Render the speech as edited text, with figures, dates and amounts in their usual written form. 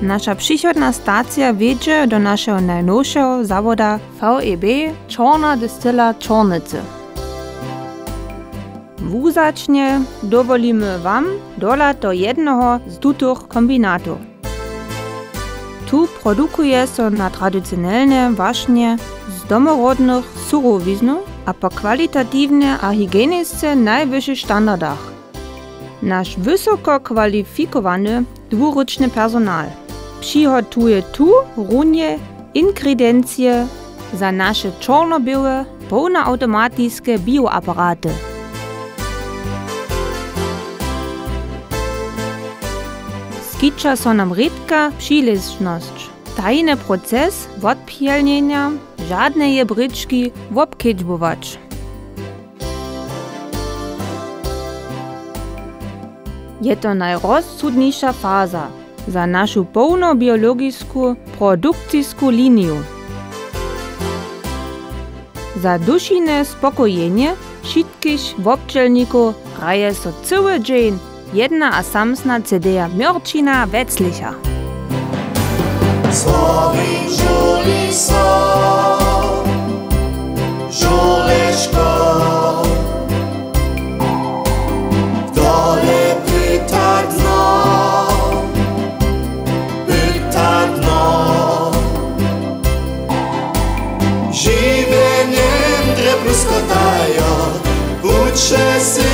Nasza przychodna stacja wiedzie do naszego najnowszego zawoda VEB Czarna Dystyla Czornycy. Wuzacznie dowolimy wam dolać do jednego z tutych kombinatów. Tu produkuje się na tradycjonalne waśnie z domorodnych surowiznów, a po kwalitatywnie a higienicznie najwyższych standardach. Nasz wysoko kwalifikowany dwuręczny personal przygotuje tu runie ingrediencje za nasze czarno-białe, pełnoautomatyczne bioaparaty. Skicza so nam redka przyleżność. Tajny proces odpielnienia, żadnej bryczki obkiedźbować. Je to najrozsudniejsza faza za naszą pełnobiologiczną produkcyjską linię. Za dušine spokojenie wszystkich obczelników hraje so cały dzień jedna a samsna cedeja Mjorčina Wetzlicha. Slovin žuli so, žuleško, dole pyta dno, živenjem dre pluskotajo, uče si